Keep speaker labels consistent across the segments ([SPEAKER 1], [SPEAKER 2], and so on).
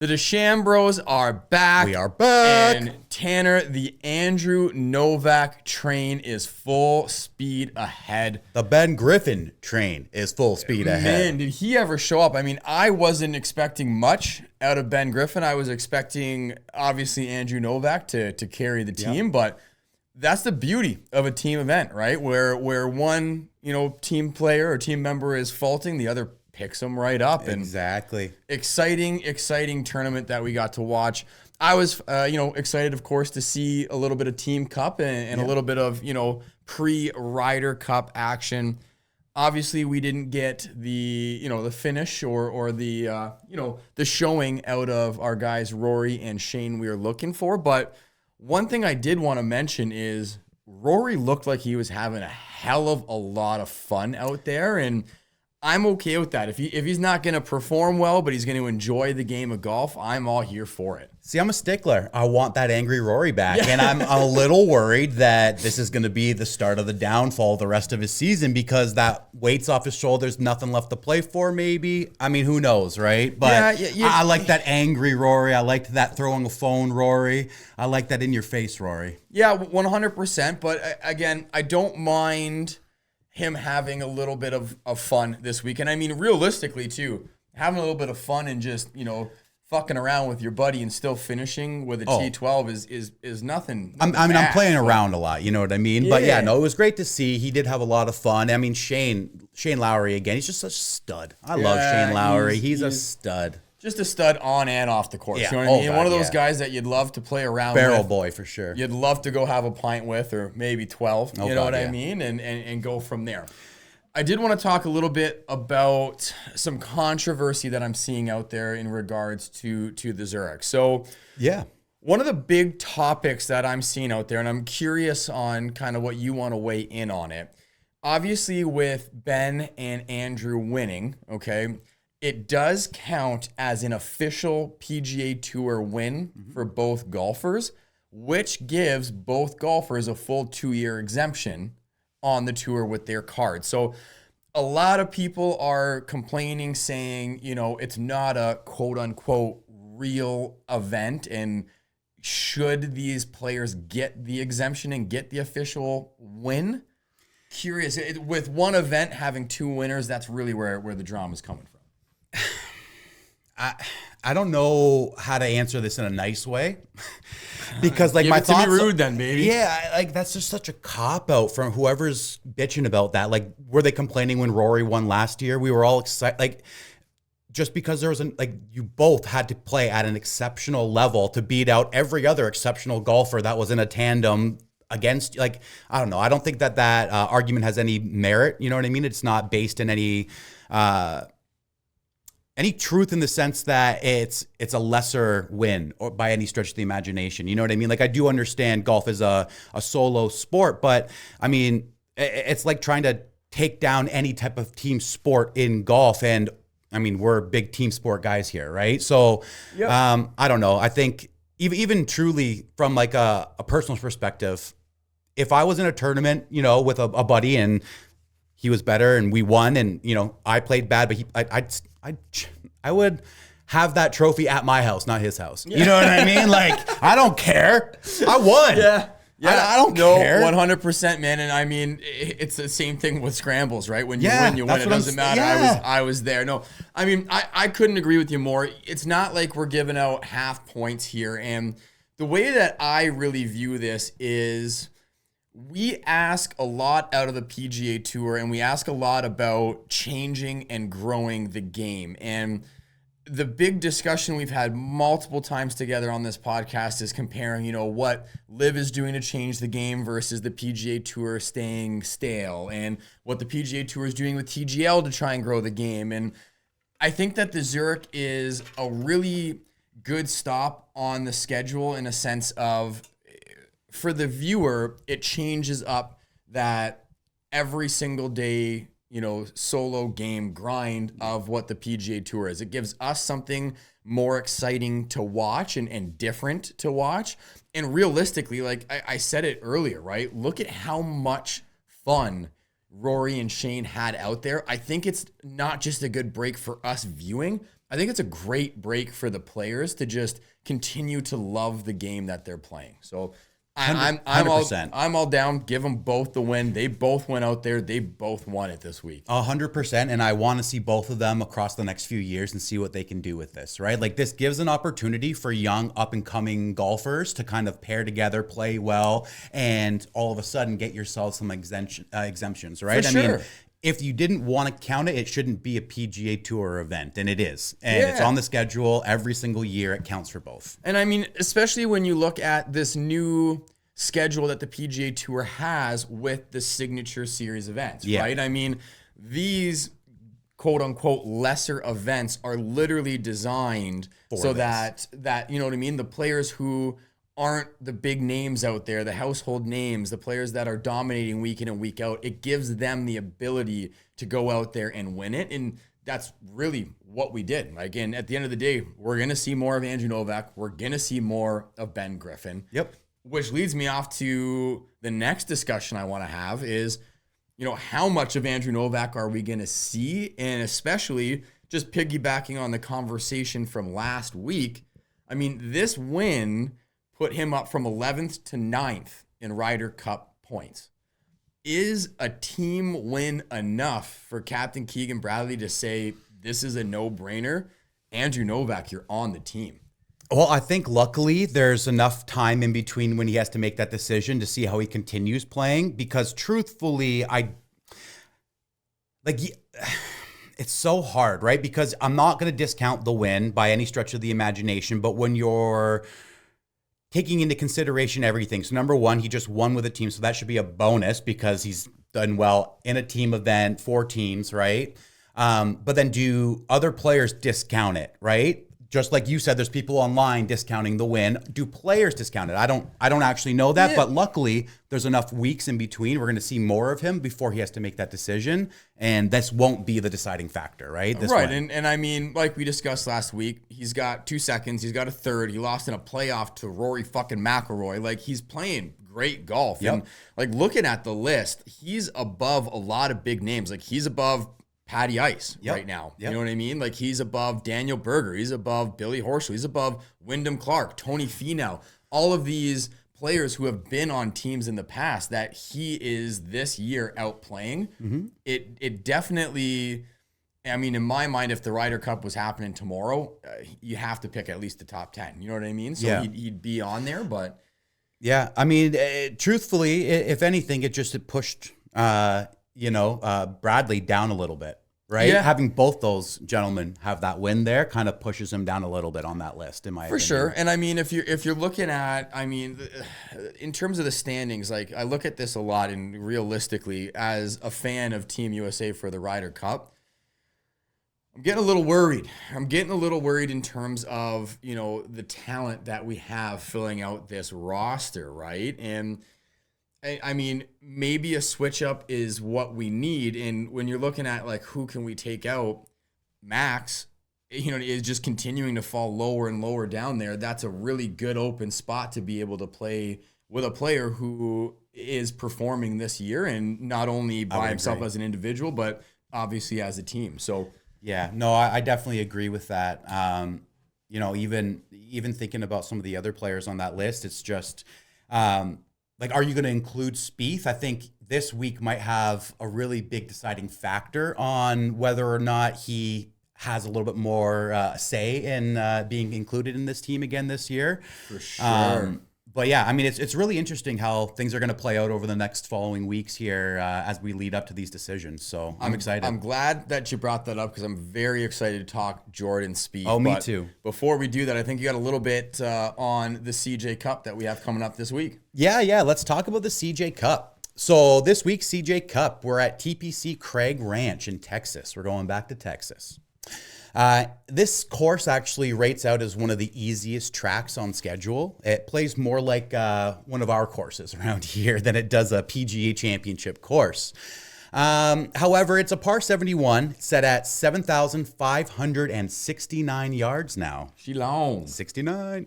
[SPEAKER 1] The Dechambros are back.
[SPEAKER 2] We are back.
[SPEAKER 1] And Tanner, the Andrew Novak train is full speed ahead.
[SPEAKER 2] The Ben Griffin train is full speed ahead.
[SPEAKER 1] Man, did he ever show up? I mean, I wasn't expecting much out of Ben Griffin. I was expecting, obviously, Andrew Novak to carry the team, but that's the beauty of a team event, right? Where one, team player or team member is faulting, the other picks them right up. And
[SPEAKER 2] exactly.
[SPEAKER 1] Exciting tournament that we got to watch. I was, excited, of course, to see a little bit of Team Cup and a little bit of, pre-Ryder Cup action. Obviously, we didn't get the, the finish or the, the showing out of our guys Rory and Shane we were looking for. But one thing I did want to mention is Rory looked like he was having a hell of a lot of fun out there, and I'm okay with that. If he's not going to perform well, but he's going to enjoy the game of golf, I'm all here for it.
[SPEAKER 2] See, I'm a stickler. I want that angry Rory back. And I'm a little worried that this is going to be the start of the downfall the rest of his season because that weight's off his shoulders, nothing left to play for maybe. I mean, who knows, right? But I like that angry Rory. I liked that throwing a phone Rory. I like that in your face Rory.
[SPEAKER 1] Yeah, 100%. But again, I don't mind him having a little bit of fun this weekend. I mean, realistically, too, having a little bit of fun and just, fucking around with your buddy and still finishing with a T12 is nothing.
[SPEAKER 2] I'm playing around a lot, you know what I mean? Yeah. But it was great to see. He did have a lot of fun. I mean, Shane Lowry, again, he's just such a stud. I love Shane Lowry. He's a stud.
[SPEAKER 1] Just a stud on and off the course.
[SPEAKER 2] Yeah.
[SPEAKER 1] You know what I mean? One of those guys that you'd love to play around with.
[SPEAKER 2] Barrel boy for sure.
[SPEAKER 1] You'd love to go have a pint with, or maybe 12. You know what I mean? And go from there. I did want to talk a little bit about some controversy that I'm seeing out there in regards to the Zurich. So one of the big topics that I'm seeing out there, and I'm curious on kind of what you want to weigh in on it. Obviously, with Ben and Andrew winning, okay, it does count as an official PGA Tour win for both golfers, which gives both golfers a full 2-year exemption on the tour with their card. So a lot of people are complaining, saying, it's not a quote unquote real event. And should these players get the exemption and get the official win? Curious. With one event having 2 winners, that's really where the drama is coming from.
[SPEAKER 2] I don't know how to answer this in a nice way because
[SPEAKER 1] my thoughts to me rude then, baby.
[SPEAKER 2] Yeah, that's just such a cop out from whoever's bitching about that. Like, were they complaining when Rory won last year? We were all excited. Just because there was you both had to play at an exceptional level to beat out every other exceptional golfer that was in a tandem against. I don't know. I don't think that argument has any merit. You know what I mean? It's not based in any truth in the sense that it's a lesser win or by any stretch of the imagination. You know what I mean? I do understand golf is a solo sport, but I mean, it's like trying to take down any type of team sport in golf. And I mean, we're big team sport guys here, right? So I don't know. I think even truly from a personal perspective, if I was in a tournament, with a buddy and he was better and we won and, I played bad, but I would have that trophy at my house, not his house. You know what I mean? I don't care. I won.
[SPEAKER 1] Yeah.
[SPEAKER 2] I don't care.
[SPEAKER 1] 100%, man. And I mean, it's the same thing with scrambles, right? When you win, you win. It doesn't matter.
[SPEAKER 2] Yeah.
[SPEAKER 1] I was there. No, I mean, I couldn't agree with you more. It's not like we're giving out half points here. And the way that I really view this is we ask a lot out of the PGA Tour, and we ask a lot about changing and growing the game. And the big discussion we've had multiple times together on this podcast is comparing, what LIV is doing to change the game versus the PGA Tour staying stale, and what the PGA Tour is doing with TGL to try and grow the game. And I think that the Zurich is a really good stop on the schedule in a sense of, for the viewer, it changes up that every single day, solo game grind of what the PGA Tour is. It gives us something more exciting to watch and different to watch. And realistically, I said it earlier, right? Look at how much fun Rory and Shane had out there. I think it's not just a good break for us viewing. I think it's a great break for the players to just continue to love the game that they're playing. So I'm
[SPEAKER 2] 100%.
[SPEAKER 1] I'm all down. Give them both the win. They both went out there. They both won it this week.
[SPEAKER 2] 100%. And I want to see both of them across the next few years and see what they can do with this, right? Like this gives an opportunity for young up and coming golfers to kind of pair together, play well, and all of a sudden get yourself some exemptions, right?
[SPEAKER 1] For sure.
[SPEAKER 2] I mean, if you didn't want to count it, it shouldn't be a PGA Tour event, and it is. And it's on the schedule every single year. It counts for both.
[SPEAKER 1] And I mean, especially when you look at this new schedule that the PGA Tour has with the signature series events, right? I mean, these quote unquote lesser events are literally designed so that you know what I mean, the players who aren't the big names out there, the household names, the players that are dominating week in and week out, it gives them the ability to go out there and win it. And that's really what we did. Like, and at the end of the day, we're going to see more of Andrew Novak. We're going to see more of Ben Griffin.
[SPEAKER 2] Yep.
[SPEAKER 1] Which leads me off to the next discussion I want to have is, you know, how much of Andrew Novak are we going to see? And especially just piggybacking on the conversation from last week. I mean, this win put him up from 11th to 9th in Ryder Cup points. Is a team win enough for Captain Keegan Bradley to say this is a no-brainer? Andrew Novak, you're on the team.
[SPEAKER 2] Well, I think luckily there's enough time in between when he has to make that decision to see how he continues playing, because truthfully, it's so hard, right? Because I'm not going to discount the win by any stretch of the imagination, but when you're taking into consideration everything. So number one, he just won with a team. So that should be a bonus because he's done well in a team event, 4 teams, right? But then do other players discount it, right? Just like you said, there's people online discounting the win. Do players discount it? I don't actually know that, but luckily there's enough weeks in between. We're going to see more of him before he has to make that decision. And this won't be the deciding factor, right?
[SPEAKER 1] And I mean, like we discussed last week, he's got 2 seconds. He's got a third. He lost in a playoff to Rory fucking McIlroy. Like, he's playing great golf.
[SPEAKER 2] Yep.
[SPEAKER 1] And like, looking at the list, he's above a lot of big names. Like, he's above Patty Ice right now. You know what I mean? Like, he's above Daniel Berger. He's above Billy Horschel. He's above Wyndham Clark, Tony Finau. All of these players who have been on teams in the past that he is this year outplaying. Mm-hmm. It definitely, I mean, in my mind, if the Ryder Cup was happening tomorrow, you have to pick at least the top 10. You know what I mean? So he'd be on there, but.
[SPEAKER 2] Yeah, I mean, truthfully, if anything, it pushed, Bradley down a little bit. Right? Yeah. Having both those gentlemen have that win there kind of pushes him down a little bit on that list, in my opinion.
[SPEAKER 1] For sure. And I mean, if you're looking at, I mean, in terms of the standings, like, I look at this a lot, and realistically, as a fan of Team USA for the Ryder Cup, I'm getting a little worried. I'm getting a little worried in terms of, you know, the talent that we have filling out this roster, right? And I mean, maybe a switch up is what we need. And when you're looking at, like, who can we take out, Max, you know, is just continuing to fall lower and lower down there. That's a really good open spot to be able to play with a player who is performing this year, and not only by himself as an individual, but obviously as a team. So
[SPEAKER 2] yeah, no, I definitely agree with that. Even thinking about some of the other players on that list, it's just, like, are you going to include Spieth? I think this week might have a really big deciding factor on whether or not he has a little bit more say in being included in this team again this year.
[SPEAKER 1] For sure.
[SPEAKER 2] But yeah, I mean, it's really interesting how things are going to play out over the next following weeks here as we lead up to these decisions. So I'm excited.
[SPEAKER 1] I'm glad that you brought that up, because I'm very excited to talk Jordan Spieth.
[SPEAKER 2] Oh, me too.
[SPEAKER 1] Before we do that, I think you got a little bit on the CJ Cup that we have coming up this week.
[SPEAKER 2] Yeah. Let's talk about the CJ Cup. So this week's CJ Cup, we're at TPC Craig Ranch in Texas. We're going back to Texas. This course actually rates out as one of the easiest tracks on schedule. It plays more like one of our courses around here than it does a PGA Championship course. However, it's a par 71 set at 7,569 yards now.
[SPEAKER 1] She long.
[SPEAKER 2] 69.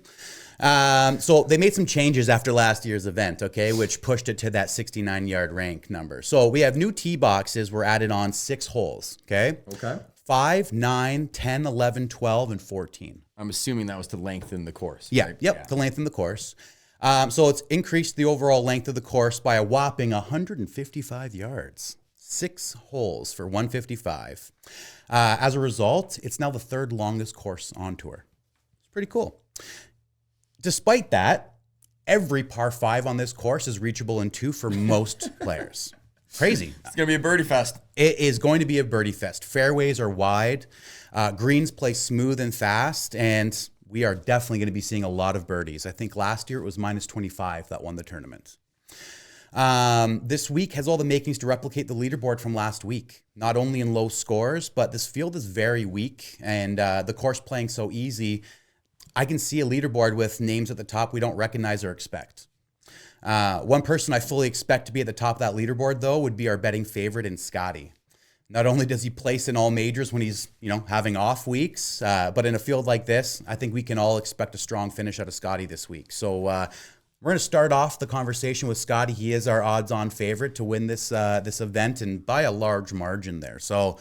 [SPEAKER 2] So they made some changes after last year's event, okay, which pushed it to that 69-yard rank number. So we have new tee boxes were added on 6 holes, okay?
[SPEAKER 1] Okay.
[SPEAKER 2] 5, 9, 10, 11, 12, and 14.
[SPEAKER 1] I'm assuming that was to lengthen the course.
[SPEAKER 2] Yeah,
[SPEAKER 1] right?
[SPEAKER 2] yep, to lengthen the course. So it's increased the overall length of the course by a whopping 155 yards. 6 holes for 155. As a result, it's now the 3rd longest course on tour. It's pretty cool. Despite that, every par 5 on this course is reachable in 2 for most players. Crazy.
[SPEAKER 1] It's going to be a birdie fest.
[SPEAKER 2] It is going to be a birdie fest. Fairways are wide. Greens play smooth and fast, and we are definitely going to be seeing a lot of birdies. I think last year it was minus 25 that won the tournament. This week has all the makings to replicate the leaderboard from last week, not only in low scores, but this field is very weak, and the course playing so easy, I can see a leaderboard with names at the top we don't recognize or expect. One person I fully expect to be at the top of that leaderboard, though, would be our betting favorite in Scotty. Not only does he place in all majors when he's, having off weeks, but in a field like this, I think we can all expect a strong finish out of Scotty this week. So we're going to start off the conversation with Scotty. He is our odds-on favorite to win this event, and by a large margin there. So,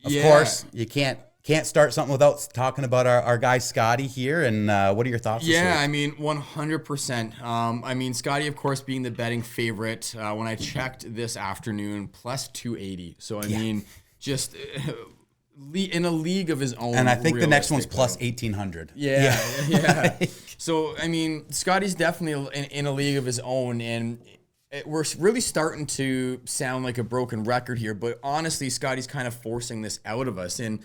[SPEAKER 2] of course, you can't start something without talking about our guy Scotty here. And what are your thoughts?
[SPEAKER 1] Yeah, I mean, 100%. Scotty, of course, being the betting favorite. When I checked this afternoon, plus 280. So, I mean, just in a league of his own.
[SPEAKER 2] And I think the next one's plus 1,800.
[SPEAKER 1] Yeah. So, I mean, Scotty's definitely in a league of his own. And we're really starting to sound like a broken record here. But honestly, Scotty's kind of forcing this out of us. And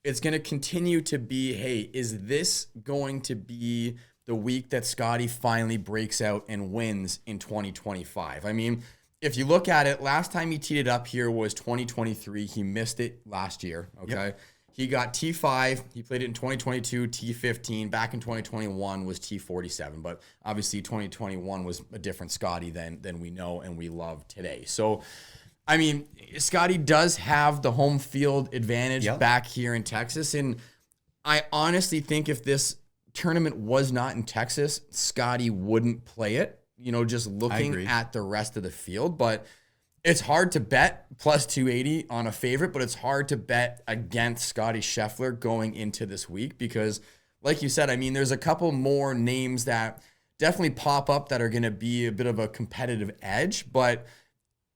[SPEAKER 1] it's going to continue to be, hey, is this going to be the week that Scotty finally breaks out and wins in 2025? I mean, if you look at it, last time he teed it up here was 2023. He missed it last year, okay? Yep. He got T5. He played it in 2022, T15. Back in 2021 was T47. But obviously 2021 was a different Scotty than we know and we love today. So, I mean, Scotty does have the home field advantage back here in Texas. And I honestly think if this tournament was not in Texas, Scotty wouldn't play it, just looking at the rest of the field. But it's hard to bet plus 280 on a favorite, but it's hard to bet against Scotty Scheffler going into this week because, like you said, I mean, there's a couple more names that definitely pop up that are going to be a bit of a competitive edge, but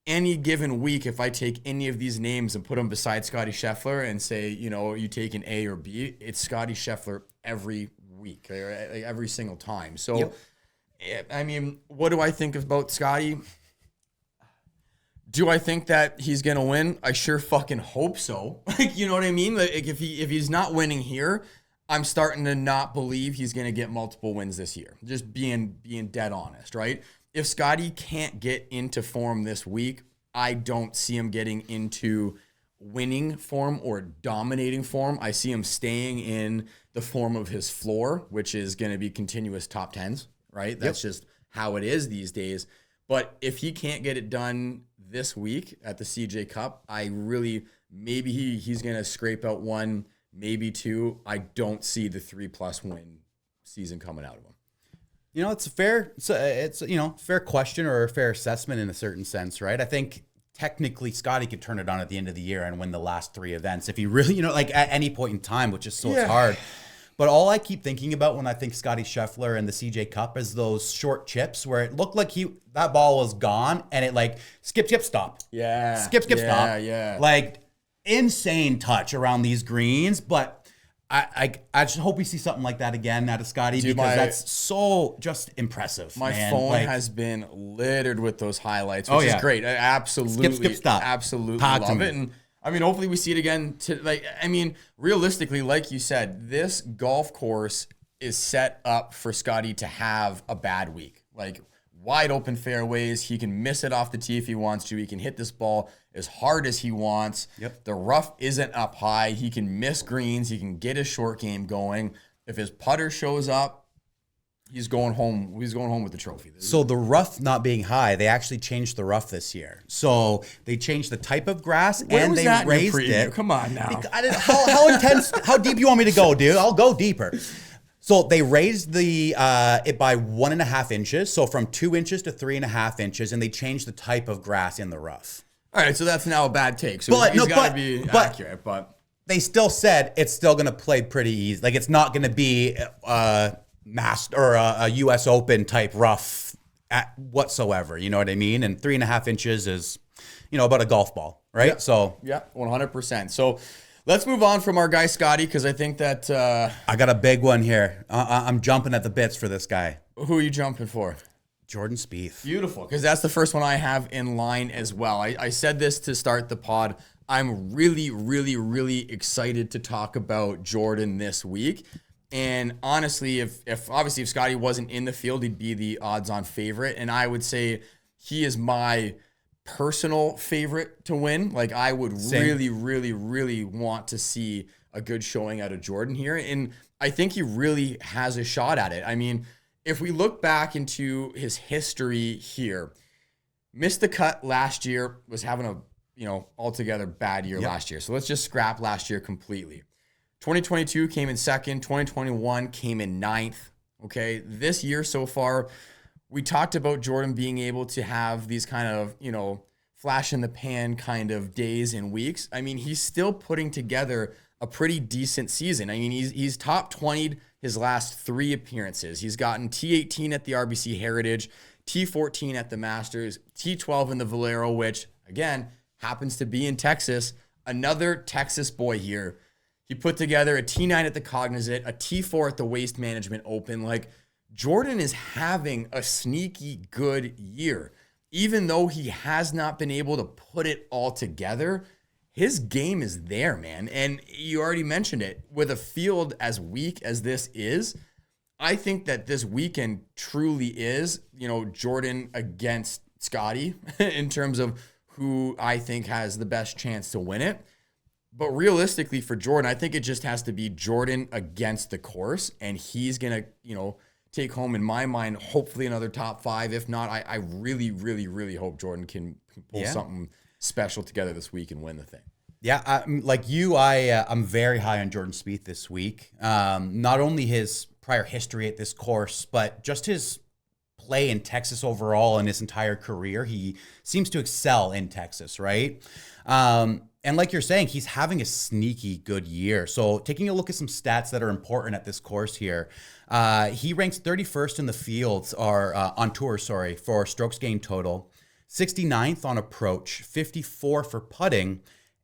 [SPEAKER 1] any given week, if I take any of these names and put them beside Scotty Scheffler and say, you take an A or B, it's Scotty Scheffler every week, every single time. So, I mean, what do I think about Scotty? Do I think that he's going to win? I sure fucking hope so. You know what I mean? Like, if he's not winning here, I'm starting to not believe he's going to get multiple wins this year. Just being dead honest, right? If Scotty can't get into form this week, I don't see him getting into winning form or dominating form. I see him staying in the form of his floor, which is going to be continuous top 10s, right? That's just how it is these days. But if he can't get it done this week at the CJ Cup, maybe he's going to scrape out 1, maybe 2. I don't see the 3+ win season coming out of him.
[SPEAKER 2] It's a fair question or a fair assessment in a certain sense, right? I think technically Scotty could turn it on at the end of the year and win the last 3 events if he really, at any point in time, which is it's hard. But all I keep thinking about when I think Scotty Scheffler and the CJ Cup is those short chips where it looked like that ball was gone and it skip, stop.
[SPEAKER 1] Yeah.
[SPEAKER 2] Skip, stop. Yeah. Insane touch around these greens, but I just hope we see something like that again out of Scotty because that's so just impressive.
[SPEAKER 1] My phone has been littered with those highlights, which is great. I absolutely,
[SPEAKER 2] skip, stop.
[SPEAKER 1] Absolutely love it. And I mean, hopefully we see it again. Realistically, like you said, this golf course is set up for Scotty to have a bad week. Wide open fairways. He can miss it off the tee if he wants to. He can hit this ball as hard as he wants.
[SPEAKER 2] Yep.
[SPEAKER 1] The rough isn't up high. He can miss greens. He can get his short game going. If his putter shows up, he's going home. He's going home with the trophy.
[SPEAKER 2] So the rough not being high, they actually changed the rough this year. So they changed the type of grass and they raised it.
[SPEAKER 1] Come on now.
[SPEAKER 2] How intense? How deep you want me to go, dude? I'll go deeper. So they raised it by 1.5 inches, so from 2 inches to 3.5 inches, and they changed the type of grass in the rough.
[SPEAKER 1] All right, so that's now a bad take. So he's got to be accurate, but
[SPEAKER 2] they still said it's still going to play pretty easy. Like it's not going to be a master or a U.S. Open type rough whatsoever. You know what I mean? And 3.5 inches is, about a golf ball, right?
[SPEAKER 1] Yeah.
[SPEAKER 2] So
[SPEAKER 1] 100%. So let's move on from our guy Scotty, because I think that
[SPEAKER 2] I got a big one here. I'm jumping at the bits for this guy.
[SPEAKER 1] Who are you jumping for?
[SPEAKER 2] Jordan Spieth.
[SPEAKER 1] Beautiful, because that's the first one I have in line as well. I said this to start the pod. I'm really, really, really excited to talk about Jordan this week. And honestly, if Scotty wasn't in the field, he'd be the odds-on favorite. And I would say he is my personal favorite to win. Like I would really, really, really want to see a good showing out of Jordan here. And I think he really has a shot at it. I mean, if we look back into his history here, missed the cut last year, was having a altogether bad year last year. So let's just scrap last year completely. 2022 came in second. 2021 came in ninth. Okay. This year so far, we talked about Jordan being able to have these kind of, flash in the pan kind of days and weeks. I mean, he's still putting together a pretty decent season. I mean, he's top 20'd his last 3 appearances. He's gotten T18 at the RBC Heritage, T14 at the Masters, T12 in the Valero, which, again, happens to be in Texas. Another Texas boy here. He put together a T9 at the Cognizant, a T4 at the Waste Management Open. Like, Jordan is having a sneaky good year. Even though he has not been able to put it all together, his game is there, man. And you already mentioned it. With a field as weak as this is, I think that this weekend truly is, Jordan against Scotty in terms of who I think has the best chance to win it. But realistically for Jordan, I think it just has to be Jordan against the course, and he's going to, take home, in my mind, hopefully another top 5. If not, I really, really, really hope Jordan can pull something special together this week and win the thing.
[SPEAKER 2] Yeah, like you, I'm very high on Jordan Spieth this week. Not only his prior history at this course, but just his play in Texas overall in his entire career. He seems to excel in Texas, right? And like you're saying, he's having a sneaky good year. So taking a look at some stats that are important at this course here, he ranks 31st in the field, or on tour, for strokes gained total, 69th on approach, 54 for putting,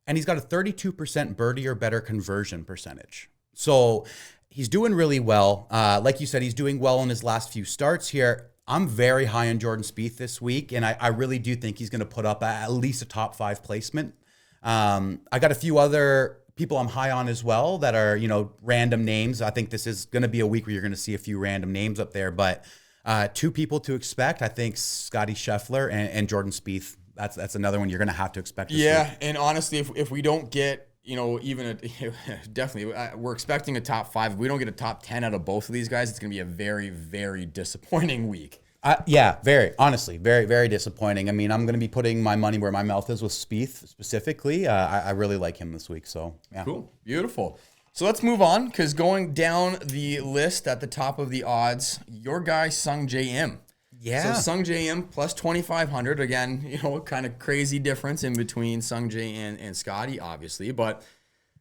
[SPEAKER 2] and he's got a 32% birdie or better conversion percentage. So he's doing really well. Like you said, he's doing well in his last few starts here. I'm very high on Jordan Spieth this week, and I really do think he's going to put up at least a top 5 placement. I got a few other people I'm high on as well that are, random names. I think this is going to be a week where you're going to see a few random names up there, but 2 people to expect, I think Scotty Scheffler and Jordan Spieth. That's another one you're going to have to expect this week.
[SPEAKER 1] And honestly, if we don't get, even definitely, we're expecting a top 5. If we don't get a top 10 out of both of these guys, it's going to be a very, very disappointing week.
[SPEAKER 2] Honestly, very, very disappointing. I mean, I'm going to be putting my money where my mouth is with Spieth specifically. I really like him this week. So, yeah.
[SPEAKER 1] Cool. Beautiful. So let's move on, because going down the list at the top of the odds, your guy Sung J M.
[SPEAKER 2] Yeah.
[SPEAKER 1] So Sung J M plus 2,500. Again, kind of crazy difference in between Sung J and Scotty, obviously. But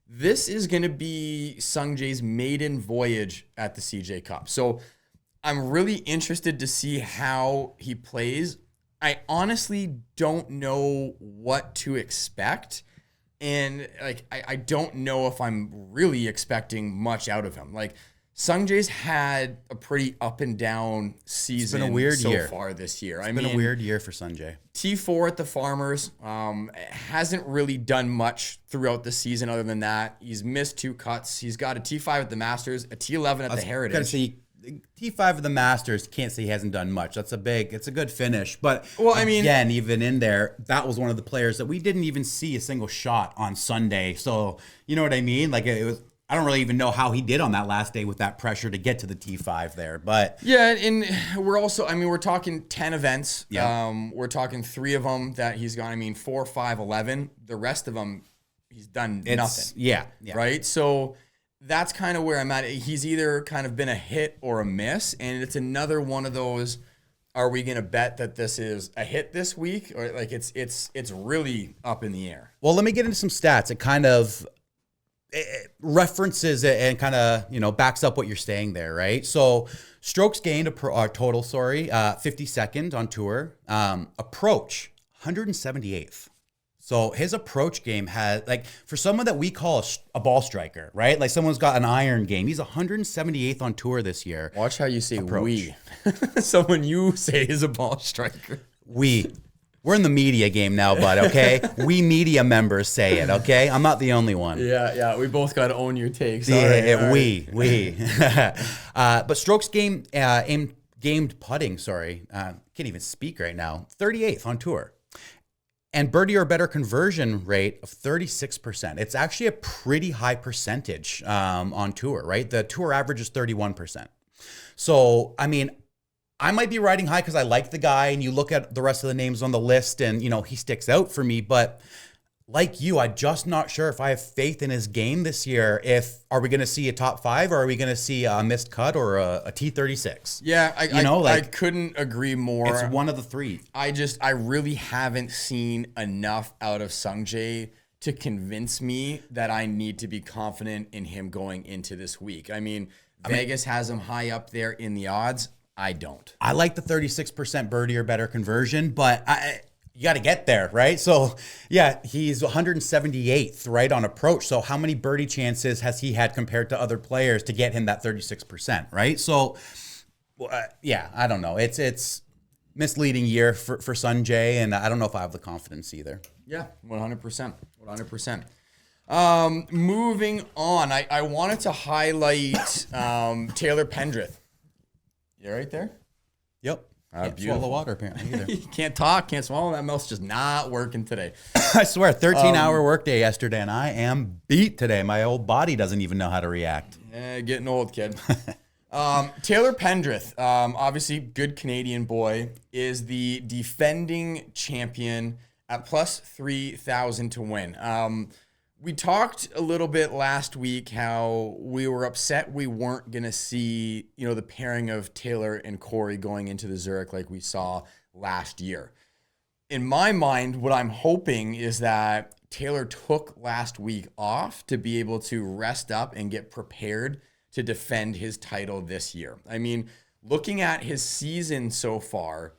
[SPEAKER 1] this is going to be Sung J's maiden voyage at the CJ Cup. So I'm really interested to see how he plays. I honestly don't know what to expect. And I don't know if I'm really expecting much out of him. Like, Sung Jae's had a pretty up and down season.
[SPEAKER 2] It's been a weird year
[SPEAKER 1] so far this year.
[SPEAKER 2] It's been a weird year for Sung Jae.
[SPEAKER 1] T4 at the Farmers, hasn't really done much throughout the season other than that. He's missed 2 cuts. He's got a T5 at the Masters, a T11 at the Heritage.
[SPEAKER 2] T5 of the Masters, can't say he hasn't done much. It's a good finish. But again, even in there, that was one of the players that we didn't even see a single shot on Sunday. So, you know what I mean? Like, it was, I don't really even know how he did on that last day with that pressure to get to the T5 there. But
[SPEAKER 1] yeah, and we're also, we're talking 10 events.
[SPEAKER 2] Yeah.
[SPEAKER 1] We're talking 3 of them that he's gone, 4, 5, 11. The rest of them, he's done nothing.
[SPEAKER 2] Yeah.
[SPEAKER 1] Right? So that's kind of where I'm at. He's either kind of been a hit or a miss, and it's another one of those, are we going to bet that this is a hit this week? Or like it's really up in the air.
[SPEAKER 2] Well, let me get into some stats. references it and kind of, backs up what you're saying there, right? So strokes gained, total, 52nd on tour. Approach, 178th. So his approach game has, like, for someone that we call a ball striker, right? Like someone's got an iron game. He's 178th on tour this year.
[SPEAKER 1] Watch how you say
[SPEAKER 2] approach.
[SPEAKER 1] We. Someone you say is a ball striker.
[SPEAKER 2] We're in the media game now, bud, okay? We media members say it, okay? I'm not the only one.
[SPEAKER 1] Yeah. We both got to own your takes.
[SPEAKER 2] We. But strokes gamed putting, can't even speak right now, 38th on tour. And birdie or better conversion rate of 36%. It's actually a pretty high percentage on tour, right? The tour average is 31%. So, I mean, I might be riding high because I like the guy, and you look at the rest of the names on the list and, he sticks out for me. But like you, I'm just not sure if I have faith in his game this year. Are we going to see a top 5, or are we going to see a missed cut or a T36?
[SPEAKER 1] Yeah, I couldn't agree more.
[SPEAKER 2] It's one of the 3.
[SPEAKER 1] I really haven't seen enough out of Sungjae to convince me that I need to be confident in him going into this week. I mean, Vegas has him high up there in the odds. I don't.
[SPEAKER 2] I like the 36% birdie or better conversion, but you got to get there, right? So, yeah, he's 178th, right, on approach. So how many birdie chances has he had compared to other players to get him that 36%, right? So, I don't know. It's misleading year for Sungjae, and I don't know if I have the confidence either.
[SPEAKER 1] Yeah, 100%. 100%. Moving on, I wanted to highlight Taylor Pendrith. You right there?
[SPEAKER 2] Yep. Can't swallow water apparently either.
[SPEAKER 1] Can't talk, can't swallow. That mouth's just not working today.
[SPEAKER 2] I swear, 13-hour workday yesterday, and I am beat today. My old body doesn't even know how to react.
[SPEAKER 1] Getting old, kid. Taylor Pendrith, obviously good Canadian boy, is the defending champion at plus 3,000 to win. We talked a little bit last week how we were upset we weren't going to see, the pairing of Taylor and Corey going into the Zurich like we saw last year. In my mind, what I'm hoping is that Taylor took last week off to be able to rest up and get prepared to defend his title this year. I mean, looking at his season so far,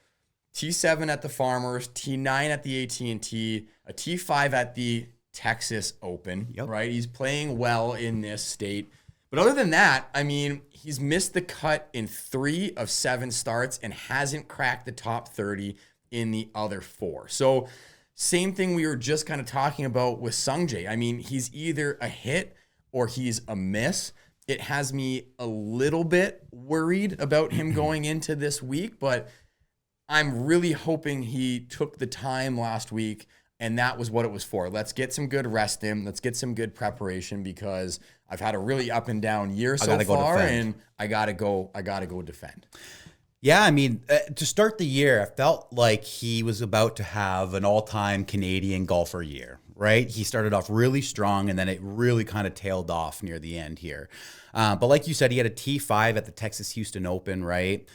[SPEAKER 1] T7 at the Farmers, T9 at the AT&T, a T5 at the Texas Open, right? He's playing well in this state. But other than that, I mean, he's missed the cut in 3 of 7 starts and hasn't cracked the top 30 in the other 4. So same thing we were just kind of talking about with Sungjae. I mean, he's either a hit or he's a miss. It has me a little bit worried about him going into this week, but I'm really hoping he took the time last week, and that was what it was for. Let's get some good rest in. Let's get some good preparation, because I've had a really up and down year so far, and I gotta go defend.
[SPEAKER 2] Yeah, I mean, to start the year, I felt like he was about to have an all-time Canadian golfer year, right? He started off really strong, and then it really kind of tailed off near the end here. But like you said, he had a T5 at the Texas Houston Open, right?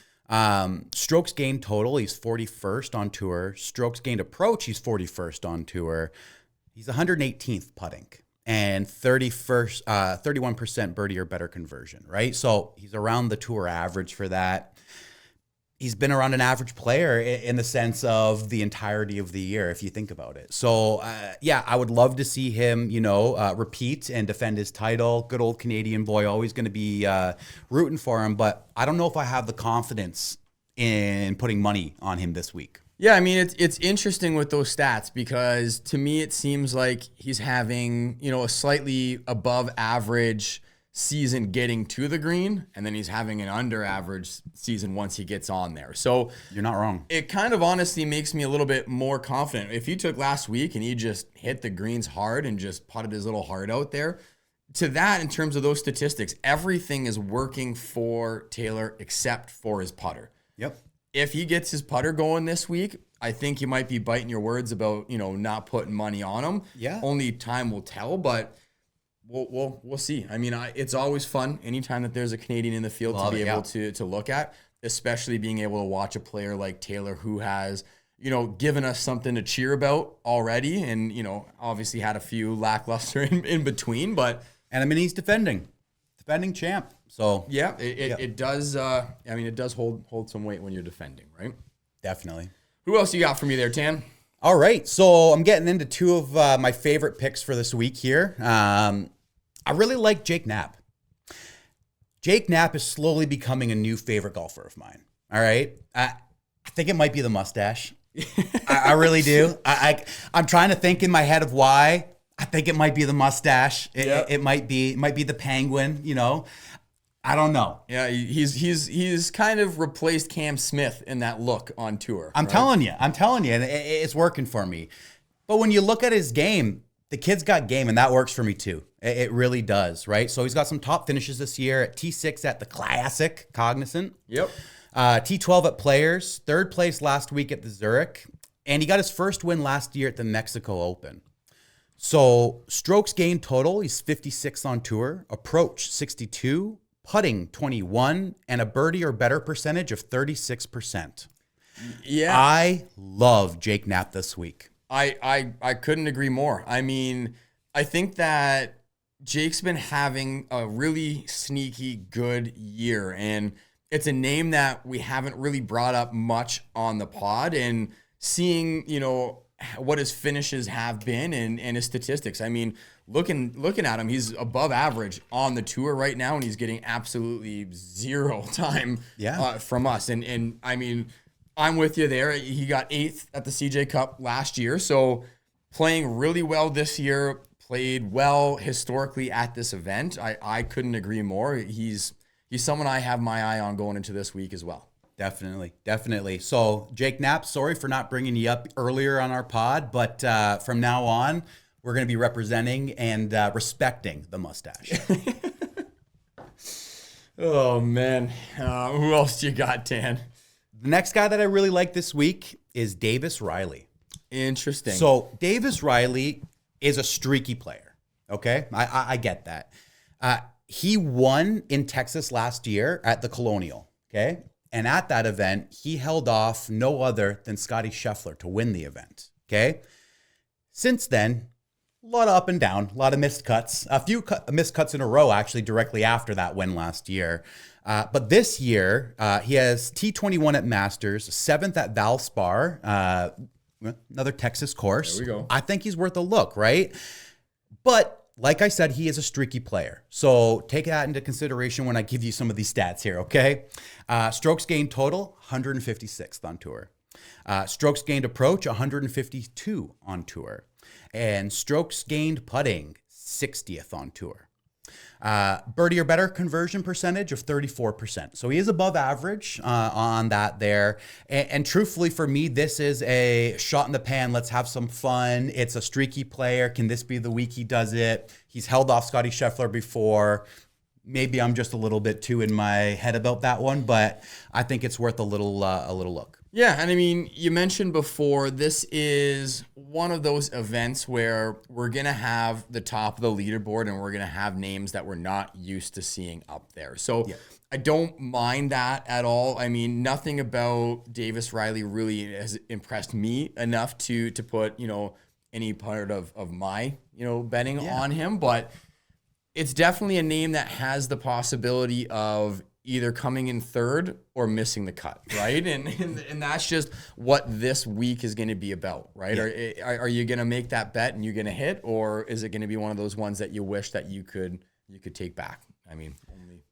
[SPEAKER 2] Strokes gained total, he's 41st on tour. Strokes gained approach, he's 41st on tour. He's 118th putting and 31% birdie or better conversion, right? So he's around the tour average for that. He's been around an average player in the sense of the entirety of the year, if you think about it. So, yeah, I would love to see him, repeat and defend his title. Good old Canadian boy, always going to be rooting for him. But I don't know if I have the confidence in putting money on him this week.
[SPEAKER 1] Yeah, I mean, it's interesting with those stats, because to me it seems like he's having, a slightly above average season getting to the green, and then he's having an under average season once he gets on there. So
[SPEAKER 2] you're not wrong.
[SPEAKER 1] It kind of honestly makes me a little bit more confident. If he took last week and he just hit the greens hard and just putted his little heart out there, to that, in terms of those statistics, everything is working for Taylor except for his putter.
[SPEAKER 2] Yep.
[SPEAKER 1] If he gets his putter going this week, I think you might be biting your words about, not putting money on him.
[SPEAKER 2] Yeah.
[SPEAKER 1] Only time will tell, but we'll see. I mean, it's always fun anytime that there's a Canadian in the field to be able to look at, especially being able to watch a player like Taylor, who has, given us something to cheer about already, and, obviously had a few lackluster in between, but
[SPEAKER 2] And I mean, he's defending champ. So
[SPEAKER 1] yeah, it does. I mean, it does hold some weight when you're defending, right?
[SPEAKER 2] Definitely.
[SPEAKER 1] Who else you got for me there, Tan?
[SPEAKER 2] All right, so I'm getting into two of my favorite picks for this week here. I really like Jake Knapp. Jake Knapp is slowly becoming a new favorite golfer of mine. All right, I think it might be the mustache. I really do. I'm trying to think in my head of why. I think it might be the mustache. It might be the penguin. You know, I don't know.
[SPEAKER 1] Yeah, he's kind of replaced Cam Smith in that look on tour.
[SPEAKER 2] I'm telling you, and it's working for me. But when you look at his game, the kid's got game, and that works for me too. It really does, right? So he's got some top finishes this year at T6 at the Classic, Cognizant.
[SPEAKER 1] Yep.
[SPEAKER 2] T12 at Players, third place last week at the Zurich, and he got his first win last year at the Mexico Open. So strokes gained total, he's 56 on tour, approach 62, putting 21, and a birdie or better percentage of 36%.
[SPEAKER 1] Yeah.
[SPEAKER 2] I love Jake Knapp this week.
[SPEAKER 1] I couldn't agree more. I mean, I think that Jake's been having a really sneaky good year, and it's a name that we haven't really brought up much on the pod, and seeing, you know, what his finishes have been and his statistics. I mean, looking at him, he's above average on the tour right now, and he's getting absolutely zero time from us. And I mean, I'm with you there. He got 8th at the CJ Cup last year, so playing really well this year, played well historically at this event. I couldn't agree more. He's someone I have my eye on going into this week as well. Definitely. So, Jake Knapp, sorry for not bringing you up earlier on our pod, but from now on, we're going to be representing and respecting the mustache. Oh, man. Who else you got, Tan?
[SPEAKER 2] The next guy that I really like this week is Davis Riley.
[SPEAKER 1] Interesting.
[SPEAKER 2] So, Davis Riley is a streaky player, okay? I get that. He won in Texas last year at the Colonial, okay? And at that event, he held off no other than Scottie Scheffler to win the event, okay? Since then, a lot of up and down, a lot of missed cuts, a few missed cuts in a row, actually, directly after that win last year. But this year, he has T21 at Masters, 7th at Valspar, another Texas course.
[SPEAKER 1] There we go.
[SPEAKER 2] I think he's worth a look, right? But like I said, he is a streaky player. So take that into consideration when I give you some of these stats here, okay? Strokes gained total, 156th on tour. Strokes gained approach, 152 on tour. And strokes gained putting, 60th on tour. Birdie or better conversion percentage of 34%. So he is above average on that there. And truthfully for me, this is a shot in the pan. Let's have some fun. It's a streaky player. Can this be the week he does it? He's held off Scottie Scheffler before. Maybe I'm just a little bit too in my head about that one, but I think it's worth a little look.
[SPEAKER 1] Yeah, and I mean, you mentioned before, this is one of those events where we're going to have the top of the leaderboard and we're going to have names that we're not used to seeing up there. So I don't mind that at all. I mean, nothing about Davis Riley really has impressed me enough to put, you know, any part of my, you know, betting on him. But it's definitely a name that has the possibility of either coming in third or missing the cut, right? And that's just what this week is going to be about, right? Yeah. Are you going to make that bet and you're going to hit, or is it going to be one of those ones that you wish that you could take back? I mean,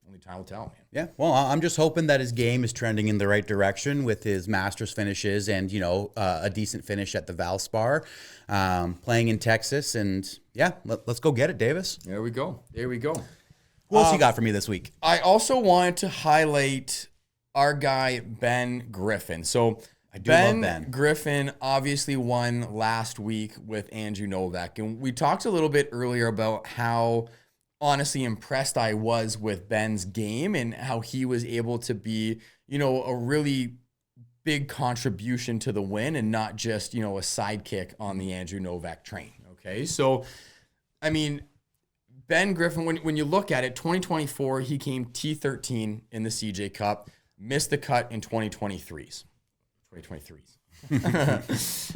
[SPEAKER 1] only time will tell, man.
[SPEAKER 2] Yeah, well, I'm just hoping that his game is trending in the right direction with his Masters finishes and, you know, a decent finish at the Valspar, playing in Texas. And yeah, let's go get it, Davis.
[SPEAKER 1] There we go.
[SPEAKER 2] Who else you got for me this week?
[SPEAKER 1] I also wanted to highlight our guy, Ben Griffin. So
[SPEAKER 2] I do love Ben.
[SPEAKER 1] Griffin obviously won last week with Andrew Novak. And we talked a little bit earlier about how honestly impressed I was with Ben's game and how he was able to be, you know, a really big contribution to the win and not just, you know, a sidekick on the Andrew Novak train. Okay. So, I mean, Ben Griffin, when you look at it, 2024, he came T13 in the CJ Cup, missed the cut in 2023s.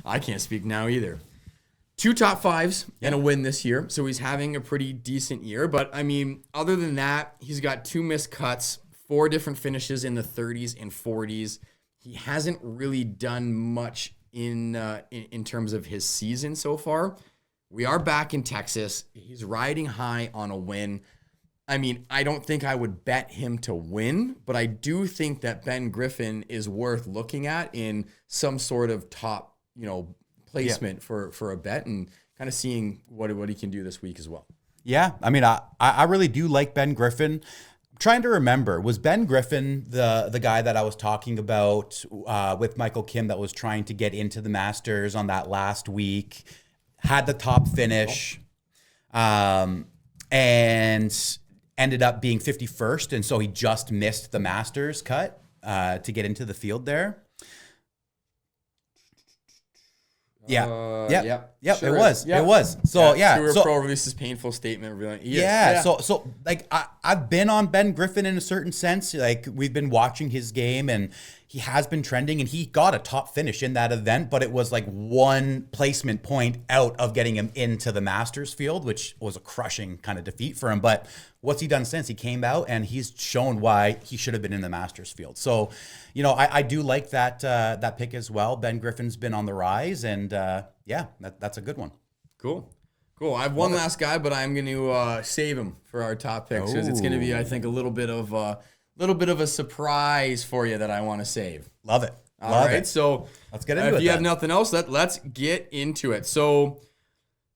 [SPEAKER 1] I can't speak now either. 2 top 5s and a win this year. So he's having a pretty decent year. But I mean, other than that, he's got 2 missed cuts, 4 different finishes in the 30s and 40s. He hasn't really done much in terms of his season so far. We are back in Texas. He's riding high on a win. I mean, I don't think I would bet him to win, but I do think that Ben Griffin is worth looking at in some sort of top, placement for a bet, and kind of seeing what he can do this week as well.
[SPEAKER 2] Yeah, I mean, I really do like Ben Griffin. I'm trying to remember, was Ben Griffin the guy that I was talking about with Michael Kim that was trying to get into the Masters on that last week, had the top finish, and ended up being 51st, and so he just missed the Masters cut to get into the field there. Yeah. Sure it was. Yep. It was. So
[SPEAKER 1] So Pro releases painful statement revealing.
[SPEAKER 2] So like I've been on Ben Griffin in a certain sense. Like we've been watching his game, and he has been trending, and he got a top finish in that event, but it was like 1 placement point out of getting him into the Masters field, which was a crushing kind of defeat for him. But what's he done since? He came out and he's shown why he should have been in the Masters field. So, I do like that pick as well. Ben Griffin's been on the rise, and that's a good one.
[SPEAKER 1] Cool. I have one last guy, but I'm going to save him for our top picks because it's going to be, I think, a little bit of a surprise for you that I want to save.
[SPEAKER 2] Love it.
[SPEAKER 1] All right, so
[SPEAKER 2] let's get into it.
[SPEAKER 1] If you have nothing else, let's get into it. So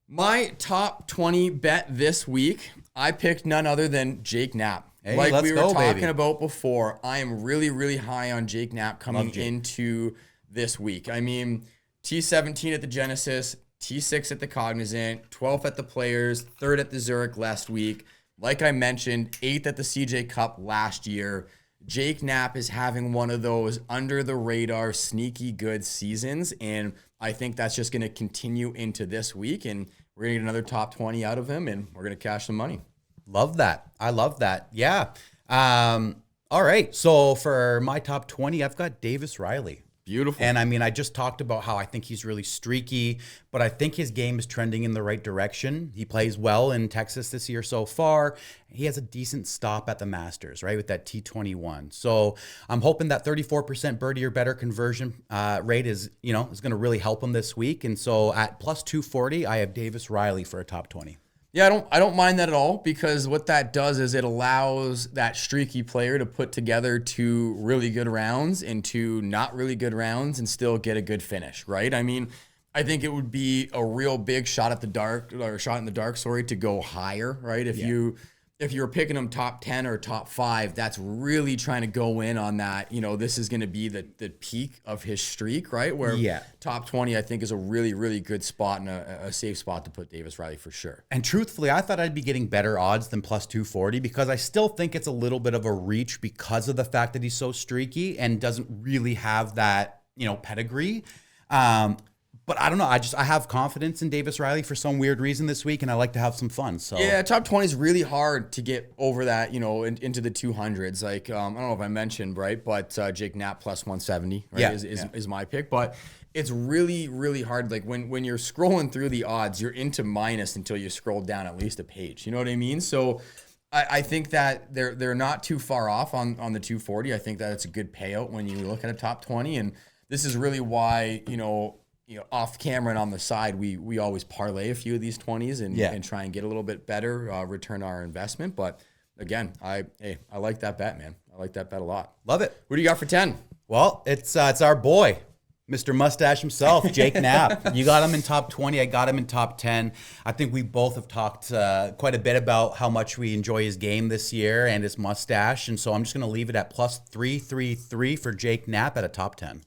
[SPEAKER 1] my top 20 bet this week, I picked none other than Jake Knapp.
[SPEAKER 2] Hey,
[SPEAKER 1] like we were talking
[SPEAKER 2] baby.
[SPEAKER 1] about before, I am really, really high on Jake Knapp coming into this week. I mean, T17 at the Genesis, T6 at the Cognizant, 12th at the Players, 3rd at the Zurich last week. Like I mentioned, 8th at the CJ Cup last year. Jake Knapp is having one of those under-the-radar, sneaky good seasons, and I think that's just going to continue into this week, and we're going to get another top 20 out of him, and we're going to cash some money.
[SPEAKER 2] Love that. I love that. Yeah. All right. So for my top 20, I've got Davis Riley.
[SPEAKER 1] Beautiful.
[SPEAKER 2] And I mean, I just talked about how I think he's really streaky, but I think his game is trending in the right direction. He plays well in Texas this year so far. He has a decent stop at the Masters, right, with that T21. So I'm hoping that 34% birdie or better conversion rate is going to really help him this week. And so at plus 240, I have Davis Riley for a top 20.
[SPEAKER 1] Yeah, I don't mind that at all, because what that does is it allows that streaky player to put together 2 really good rounds and 2 not really good rounds and still get a good finish, right? I mean, I think it would be a real big shot in the dark, to go higher, right? If you were picking them top 10 or top 5, that's really trying to go in on that. This is going to be the peak of his streak, right? Where top 20, I think, is a really, really good spot and a safe spot to put Davis Riley for sure.
[SPEAKER 2] And truthfully, I thought I'd be getting better odds than plus 240 because I still think it's a little bit of a reach because of the fact that he's so streaky and doesn't really have that, pedigree. But I don't know. I have confidence in Davis Riley for some weird reason this week, and I like to have some fun. So
[SPEAKER 1] yeah, top 20 is really hard to get over that, into the 200s. Like I don't know if I mentioned, right, but Jake Knapp plus 170, right, is my pick. But it's really, really hard. Like when you're scrolling through the odds, you're into minus until you scroll down at least a page. You know what I mean? So I think that they're not too far off on the 240. I think that it's a good payout when you look at a top 20, and this is really why off camera and on the side, we always parlay a few of these 20s and try and get a little bit better return on our investment. But again, I like that bet, man. I like that bet a lot.
[SPEAKER 2] Love it.
[SPEAKER 1] Who do you got for 10?
[SPEAKER 2] Well, it's our boy, Mr. Mustache himself, Jake Knapp. You got him in top 20. I got him in top 10. I think we both have talked quite a bit about how much we enjoy his game this year and his mustache. And so I'm just going to leave it at plus 333 for Jake Knapp at a top 10.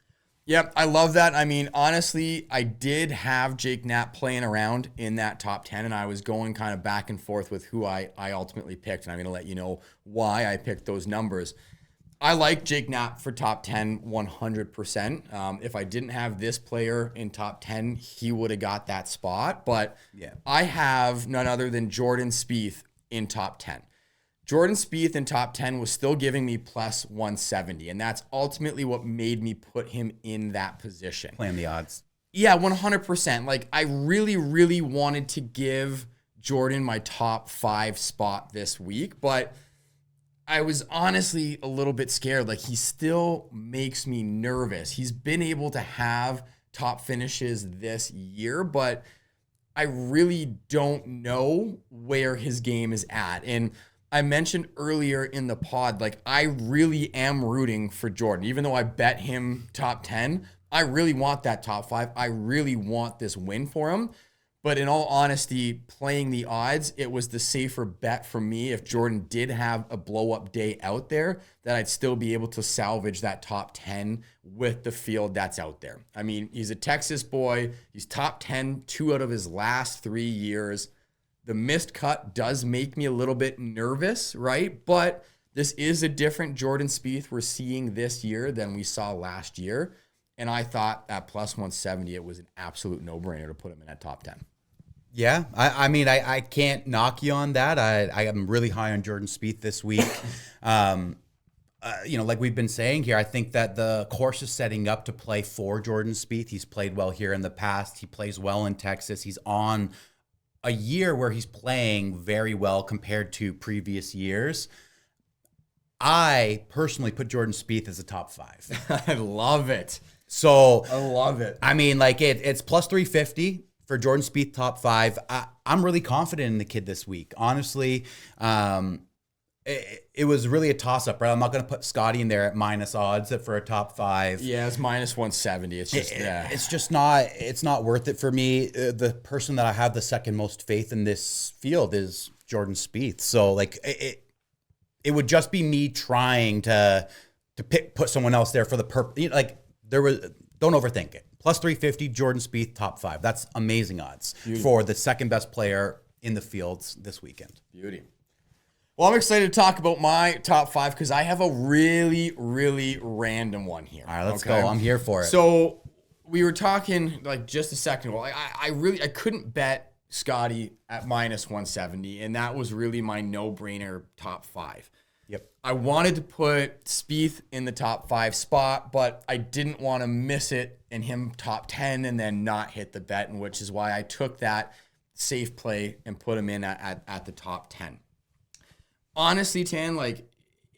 [SPEAKER 1] Yep, I love that. I mean, honestly, I did have Jake Knapp playing around in that top 10, and I was going kind of back and forth with who I ultimately picked, and I'm going to let you know why I picked those numbers. I like Jake Knapp for top 10 100%. If I didn't have this player in top 10, he would have got that spot, but I have none other than Jordan Spieth in top 10. Jordan Spieth in top 10 was still giving me plus 170, and that's ultimately what made me put him in that position.
[SPEAKER 2] Playing the odds.
[SPEAKER 1] Yeah, 100%. Like, I really, really wanted to give Jordan my top 5 spot this week, but I was honestly a little bit scared. Like, he still makes me nervous. He's been able to have top finishes this year, but I really don't know where his game is at. And I mentioned earlier in the pod, like, I really am rooting for Jordan. Even though I bet him top 10, I really want that top 5. I really want this win for him. But in all honesty, playing the odds, it was the safer bet for me. If Jordan did have a blow-up day out there, that I'd still be able to salvage that top 10 with the field that's out there. I mean, he's a Texas boy. He's top 10 2 out of his last 3 years. The missed cut does make me a little bit nervous, right? But this is a different Jordan Spieth we're seeing this year than we saw last year. And I thought at plus 170, it was an absolute no-brainer to put him in that top 10.
[SPEAKER 2] Yeah, I mean, I can't knock you on that. I am really high on Jordan Spieth this week. Like we've been saying here, I think that the course is setting up to play for Jordan Spieth. He's played well here in the past. He plays well in Texas. He's on a year where he's playing very well compared to previous years. I personally put Jordan Spieth as a top 5.
[SPEAKER 1] I love it.
[SPEAKER 2] So
[SPEAKER 1] I love it.
[SPEAKER 2] I mean, like it's plus 350 for Jordan Spieth top 5. I'm really confident in the kid this week. Honestly, it was really a toss-up, right? I'm not going to put Scotty in there at minus odds for a top 5.
[SPEAKER 1] Yeah, it's minus 170. It's just
[SPEAKER 2] it's just not. It's not worth it for me. The person that I have the second most faith in this field is Jordan Spieth. So like it would just be me trying to put someone else there for the purpose. Like don't overthink it. Plus 350, Jordan Spieth, top 5. That's amazing odds for the second best player in the fields this weekend.
[SPEAKER 1] Beauty. Well, I'm excited to talk about my top 5 because I have a really, really random one here.
[SPEAKER 2] All right, let's go. I'm here for it.
[SPEAKER 1] So we were talking like just a second ago. I couldn't bet Scotty at minus 170, and that was really my no-brainer top 5.
[SPEAKER 2] Yep.
[SPEAKER 1] I wanted to put Spieth in the top 5 spot, but I didn't want to miss it and him top 10 and then not hit the bet, and which is why I took that safe play and put him in at the top 10. Honestly, Tan, like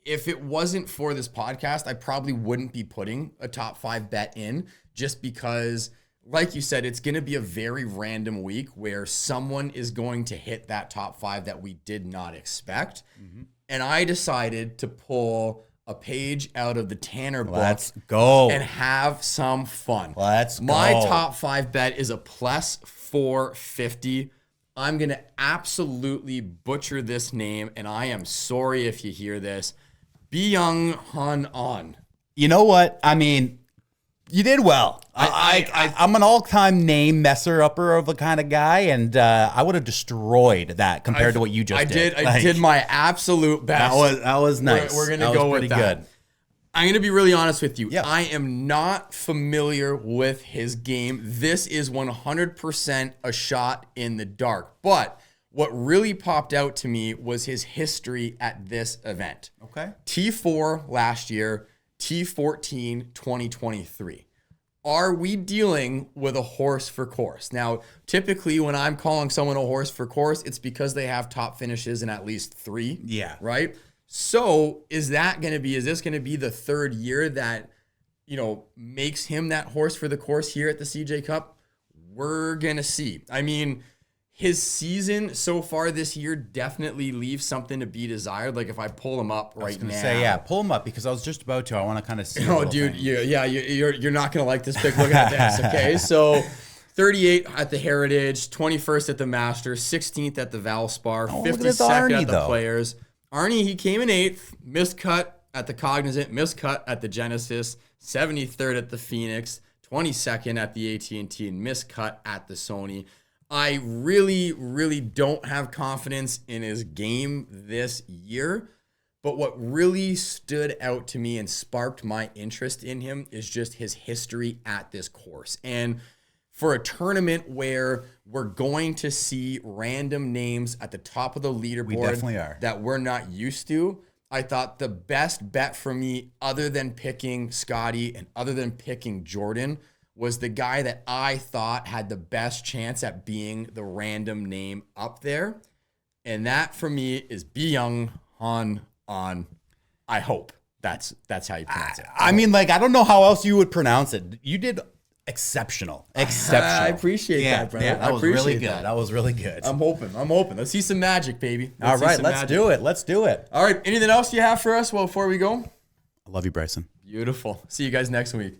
[SPEAKER 1] if it wasn't for this podcast, I probably wouldn't be putting a top 5 bet in just because, like you said, it's going to be a very random week where someone is going to hit that top 5 that we did not expect. Mm-hmm. And I decided to pull a page out of the Tanner book.
[SPEAKER 2] Let's go.
[SPEAKER 1] And have some fun.
[SPEAKER 2] Let's go.
[SPEAKER 1] My top 5 bet is a plus 450. I'm going to absolutely butcher this name, and I am sorry if you hear this. Byung Hun On.
[SPEAKER 2] You know what? I mean, you did well. I'm an all-time name messer-upper of a kind of guy, and I would have destroyed that compared to what you just did.
[SPEAKER 1] I did my absolute best.
[SPEAKER 2] That was nice.
[SPEAKER 1] We're going to go with that. Good. I'm going to be really honest with you.
[SPEAKER 2] Yep.
[SPEAKER 1] I am not familiar with his game. This is 100% a shot in the dark. But what really popped out to me was his history at this event.
[SPEAKER 2] Okay.
[SPEAKER 1] T4 last year, T14 2023. Are we dealing with a horse for course? Now, typically when I'm calling someone a horse for course, it's because they have top finishes in at least 3.
[SPEAKER 2] Yeah.
[SPEAKER 1] Right? So is this going to be the third year that, makes him that horse for the course here at the CJ Cup? We're going to see. I mean, his season so far this year definitely leaves something to be desired. Like if I pull him up right now.
[SPEAKER 2] Pull him up because I was just about to. I want to kind of see.
[SPEAKER 1] Oh, dude, you're not going to like this pick. Look at this, okay? So 38 at the Heritage, 21st at the Masters, 16th at the Valspar, 52nd at the Players. Arnie, he came in 8th, missed cut at the Cognizant, missed cut at the Genesis, 73rd at the Phoenix, 22nd at the AT&T, and missed cut at the Sony. I really, really don't have confidence in his game this year, but what really stood out to me and sparked my interest in him is just his history at this course. And for a tournament where we're going to see random names at the top of the leaderboard
[SPEAKER 2] we definitely are.
[SPEAKER 1] That we're not used to, I thought the best bet for me, other than picking Scotty and other than picking Jordan, was the guy that I thought had the best chance at being the random name up there. And that for me is Byung Han An. I hope that's how you pronounce it.
[SPEAKER 2] I mean, like, I don't know how else you would pronounce it. You did exceptional.
[SPEAKER 1] I appreciate that, brother.
[SPEAKER 2] Yeah, that was really good. That was really good.
[SPEAKER 1] I'm hoping. Let's see some magic, baby.
[SPEAKER 2] All right, let's do it. Let's do it.
[SPEAKER 1] All right, anything else you have for us before we go?
[SPEAKER 2] I love you, Bryson.
[SPEAKER 1] Beautiful. See you guys next week.